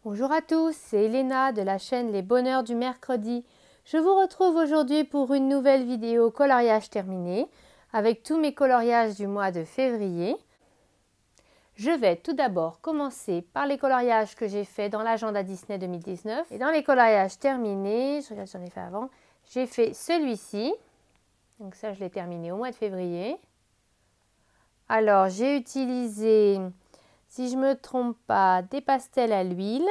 Bonjour à tous, c'est Elena de la chaîne Les Bonheurs du Mercredi. Je vous retrouve aujourd'hui pour une nouvelle vidéo coloriage terminé avec tous mes coloriages du mois de février. Je vais tout d'abord commencer par les coloriages que j'ai fait dans l'agenda Disney 2019. Et dans les coloriages terminés, je regarde si j'en ai fait avant, j'ai fait celui-ci. Donc ça, je l'ai terminé au mois de février. Alors, j'ai utilisé, si je ne me trompe pas, des pastels à l'huile,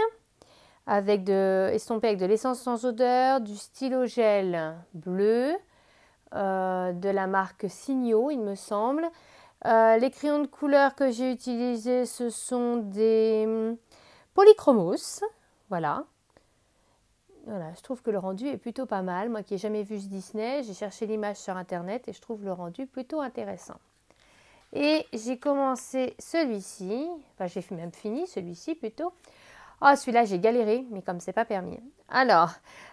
estompé avec de l'essence sans odeur, du stylo gel bleu, de la marque Signo, il me semble. Les crayons de couleur que j'ai utilisés, ce sont des Polychromos. Voilà. Voilà, je trouve que le rendu est plutôt pas mal. Moi qui n'ai jamais vu ce Disney, j'ai cherché l'image sur internet et je trouve le rendu plutôt intéressant. Et j'ai commencé celui-ci, enfin j'ai même fini celui-ci plutôt. Oh, celui-là j'ai galéré, mais comme c'est pas permis. Alors,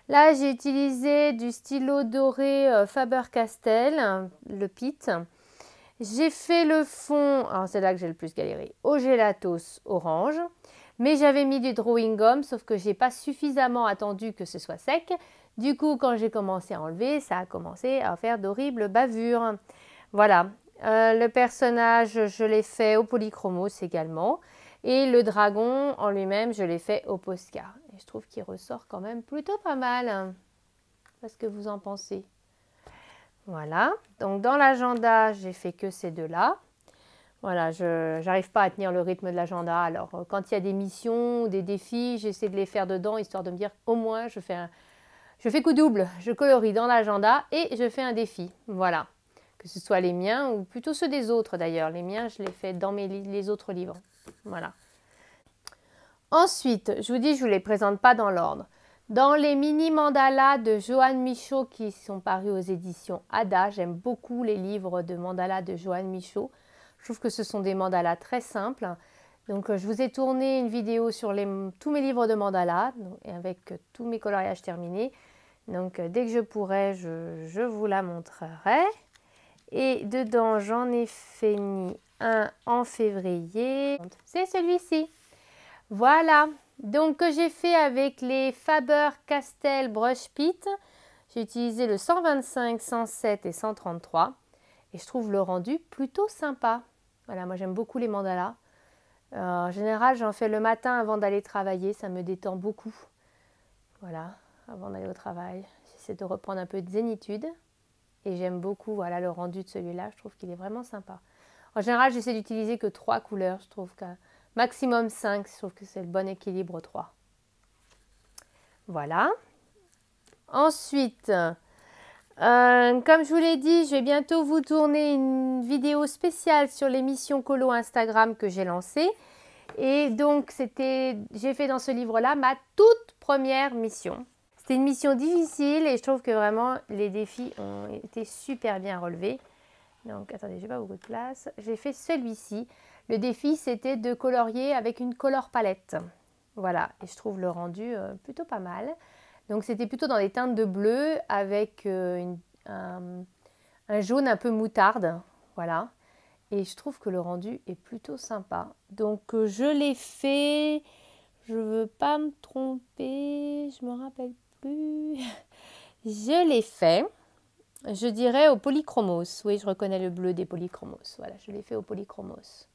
là j'ai utilisé du stylo doré Faber-Castell, le Pitt. J'ai fait le fond, alors c'est là que j'ai le plus galéré, au Gelatos orange. Mais j'avais mis du drawing gum, sauf que j'ai pas suffisamment attendu que ce soit sec. Du coup, quand j'ai commencé à enlever, ça a commencé à faire d'horribles bavures. Voilà. Le personnage, je l'ai fait au Polychromos également. Et le dragon en lui-même, je l'ai fait au Posca. Et je trouve qu'il ressort quand même plutôt pas mal. Qu'est-ce que vous en pensez? Voilà. Donc dans l'agenda, j'ai fait que ces deux-là. Voilà, je n'arrive pas à tenir le rythme de l'agenda. Alors quand il y a des missions ou des défis, j'essaie de les faire dedans, histoire de me dire au moins je fais coup double. Je colorie dans l'agenda et je fais un défi. Voilà. Que ce soit les miens ou plutôt ceux des autres d'ailleurs. Les miens, je les fais dans les autres livres. Voilà. Ensuite, je vous dis, je ne vous les présente pas dans l'ordre. Dans les mini mandalas de Joanne Michaud qui sont parus aux éditions Ada, j'aime beaucoup les livres de mandalas de Joanne Michaud. Je trouve que ce sont des mandalas très simples. Donc, je vous ai tourné une vidéo sur tous mes livres de mandalas avec tous mes coloriages terminés. Donc, dès que je pourrai, je vous la montrerai. Et dedans, j'en ai fini un en février. C'est celui-ci. Voilà. Donc, que j'ai fait avec les Faber-Castell Brush Pit. J'ai utilisé le 125, 107 et 133. Et je trouve le rendu plutôt sympa. Voilà, moi j'aime beaucoup les mandalas. En général, j'en fais le matin avant d'aller travailler. Ça me détend beaucoup. Voilà, avant d'aller au travail. J'essaie de reprendre un peu de zénitude. Et j'aime beaucoup voilà, le rendu de celui-là. Je trouve qu'il est vraiment sympa. En général, j'essaie d'utiliser que 3 couleurs. Je trouve qu'un maximum 5. Je trouve que c'est le bon équilibre 3. Voilà. Ensuite, comme je vous l'ai dit, je vais bientôt vous tourner une vidéo spéciale sur l'émission Colo Instagram que j'ai lancée. Et donc, j'ai fait dans ce livre-là ma toute première mission. C'était une mission difficile et je trouve que vraiment les défis ont été super bien relevés. Donc, attendez, j'ai pas beaucoup de place. J'ai fait celui-ci. Le défi, c'était de colorier avec une color palette. Voilà, et je trouve le rendu plutôt pas mal. Donc, c'était plutôt dans des teintes de bleu avec un jaune un peu moutarde. Voilà. Et je trouve que le rendu est plutôt sympa. Donc, je l'ai fait. Je ne veux pas me tromper. Je me rappelle plus. Je l'ai fait. Je dirais au Polychromos. Oui, je reconnais le bleu des Polychromos. Voilà, je l'ai fait au Polychromos.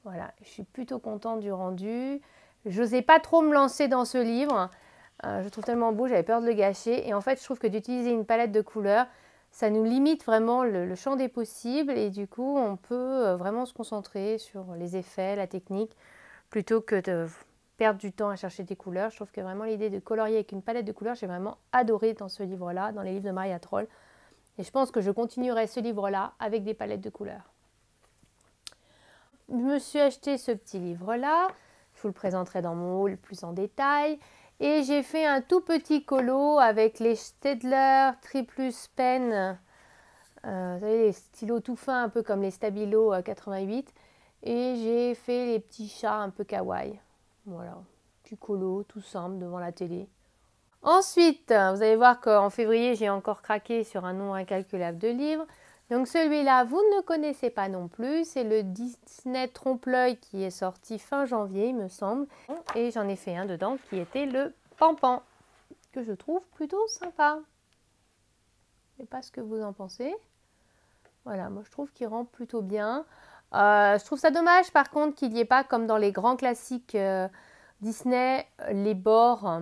Voilà, je suis plutôt contente du rendu. Je n'osais pas trop me lancer dans ce livre. Je le trouve tellement beau, j'avais peur de le gâcher. Et en fait, je trouve que d'utiliser une palette de couleurs, ça nous limite vraiment le champ des possibles. Et du coup, on peut vraiment se concentrer sur les effets, la technique, plutôt que de perdre du temps à chercher des couleurs. Je trouve que vraiment l'idée de colorier avec une palette de couleurs, j'ai vraiment adoré dans ce livre-là, dans les livres de Maria Troll. Et je pense que je continuerai ce livre-là avec des palettes de couleurs. Je me suis acheté ce petit livre-là. Je vous le présenterai dans mon haul plus en détail. Et j'ai fait un tout petit colo avec les Staedtler Triplus Pen. Vous savez, les stylos tout fins, un peu comme les Stabilo 88. Et j'ai fait les petits chats un peu kawaii. Voilà, petit colo, tout simple, devant la télé. Ensuite, vous allez voir qu'en février, j'ai encore craqué sur un nombre incalculable de livres. Donc celui-là, vous ne le connaissez pas non plus. C'est le Disney Trompe-l'œil qui est sorti fin janvier, il me semble. Et j'en ai fait un dedans qui était le Pampan, que je trouve plutôt sympa. Je ne sais pas ce que vous en pensez. Voilà, moi je trouve qu'il rend plutôt bien. Je trouve ça dommage par contre qu'il n'y ait pas, comme dans les grands classiques Disney, les bords.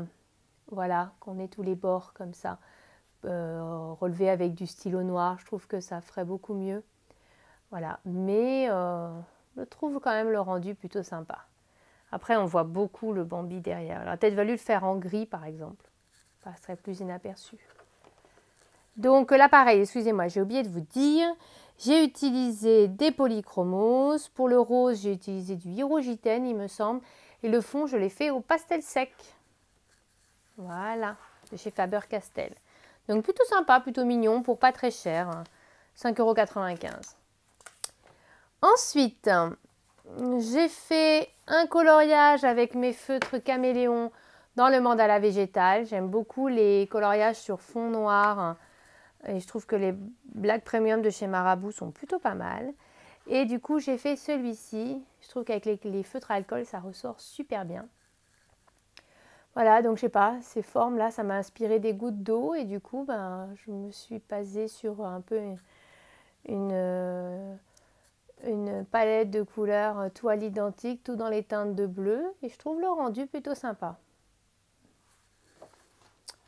Voilà, qu'on ait tous les bords comme ça. Relevés avec du stylo noir. Je trouve que ça ferait beaucoup mieux. Voilà, mais je trouve quand même le rendu plutôt sympa. Après, on voit beaucoup le Bambi derrière. Il aurait peut-être valu le faire en gris par exemple. Ça serait plus inaperçu. Donc là, pareil, excusez-moi, j'ai oublié de vous dire, j'ai utilisé des polychromos. Pour le rose, j'ai utilisé du Hirogiten, il me semble. Et le fond, je l'ai fait au pastel sec. Voilà, de chez Faber-Castell. Donc plutôt sympa, plutôt mignon, pour pas très cher. 5,95 €. Ensuite, j'ai fait un coloriage avec mes feutres caméléon dans le mandala végétal. J'aime beaucoup les coloriages sur fond noir. Et je trouve que les Black Premium de chez Marabout sont plutôt pas mal. Et du coup, j'ai fait celui-ci. Je trouve qu'avec les feutres à alcool, ça ressort super bien. Voilà, donc je sais pas, ces formes-là, ça m'a inspiré des gouttes d'eau. Et du coup, je me suis basée sur un peu une palette de couleurs tout à l'identique, tout dans les teintes de bleu. Et je trouve le rendu plutôt sympa.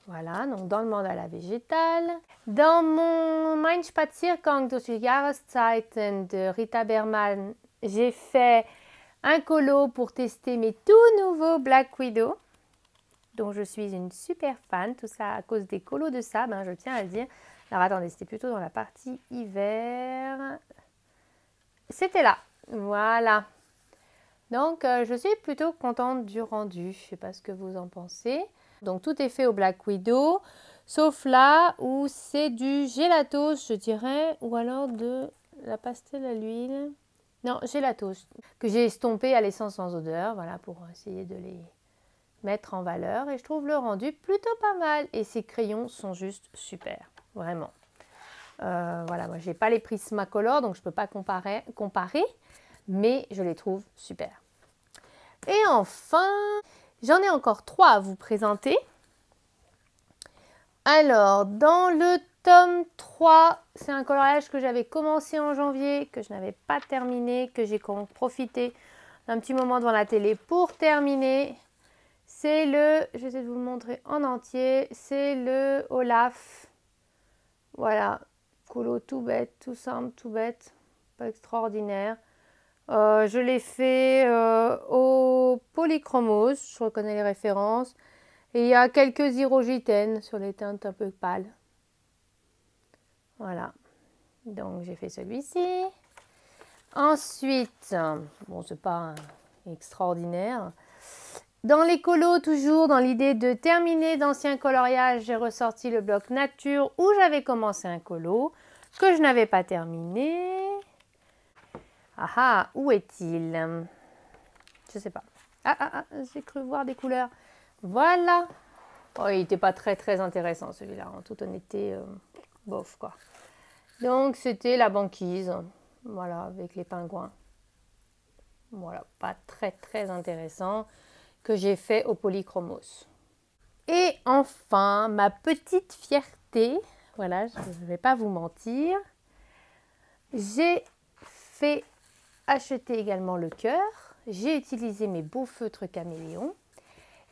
Voilà, donc dans le mandala végétal. Dans mon Mein Spaziergang durch die Jahreszeiten de Rita Berman, j'ai fait un colo pour tester mes tout nouveaux Black Widow, dont je suis une super fan. Tout ça à cause des colos de sable, je tiens à le dire. Alors attendez, c'était plutôt dans la partie hiver. C'était là, voilà. Donc je suis plutôt contente du rendu. Je ne sais pas ce que vous en pensez. Donc tout est fait au Black Widow, sauf là où c'est du gélatos, je dirais, ou alors de la pastel à l'huile. Non, gélatos, que j'ai estompé à l'essence sans odeur, voilà, pour essayer de les mettre en valeur. Et je trouve le rendu plutôt pas mal. Et ces crayons sont juste super, vraiment. Voilà, moi j'ai pas les Prismacolor, donc je peux pas comparer, mais je les trouve super. Et enfin, j'en ai encore 3 à vous présenter. Alors, dans le tome 3, c'est un coloriage que j'avais commencé en janvier, que je n'avais pas terminé, que j'ai profité d'un petit moment devant la télé pour terminer. C'est le, je vais essayer de vous le montrer en entier, c'est le Olaf. Voilà, colo tout bête, tout simple, tout bête, pas extraordinaire. Je l'ai fait au polychromos, je reconnais les références. Et il y a quelques hirogitènes sur les teintes un peu pâles. Voilà. Donc j'ai fait celui-ci. Ensuite, bon c'est pas extraordinaire. Dans les colos, toujours dans l'idée de terminer d'anciens coloriages, j'ai ressorti le bloc nature où j'avais commencé un colo que je n'avais pas terminé. Ah, où est-il? Je sais pas. J'ai cru voir des couleurs. Voilà. Oh, il n'était pas très intéressant celui-là, en toute honnêteté, bof quoi. Donc c'était la banquise, voilà, avec les pingouins. Voilà, pas très intéressant, que j'ai fait au polychromos. Et enfin, ma petite fierté, voilà, je ne vais pas vous mentir, j'ai fait acheter également le cœur. J'ai utilisé mes beaux feutres caméléon.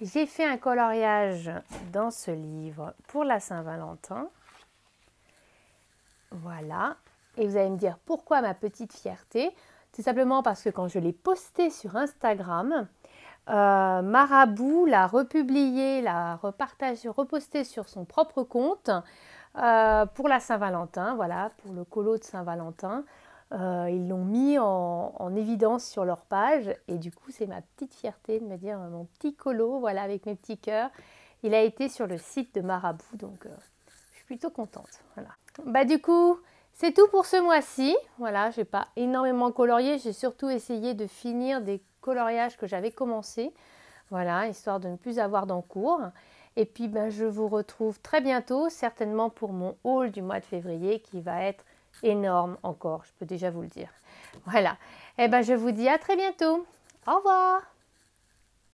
J'ai fait un coloriage dans ce livre pour la Saint-Valentin. Voilà. Et vous allez me dire pourquoi ma petite fierté. C'est simplement parce que quand je l'ai posté sur Instagram, Marabout l'a republié, l'a repartagé, reposté sur son propre compte pour la Saint-Valentin, voilà, pour le colo de Saint-Valentin. Ils l'ont mis en évidence sur leur page et du coup c'est ma petite fierté de me dire mon petit colo, voilà, avec mes petits cœurs, il a été sur le site de Marabout, donc je suis plutôt contente. Voilà. Du coup c'est tout pour ce mois-ci. Voilà, j'ai pas énormément colorié, j'ai surtout essayé de finir des coloriages que j'avais commencé, voilà, histoire de ne plus avoir d'encours. Et puis je vous retrouve très bientôt, certainement pour mon haul du mois de février qui va être énorme encore, je peux déjà vous le dire. Voilà. Eh ben, je vous dis à très bientôt. Au revoir.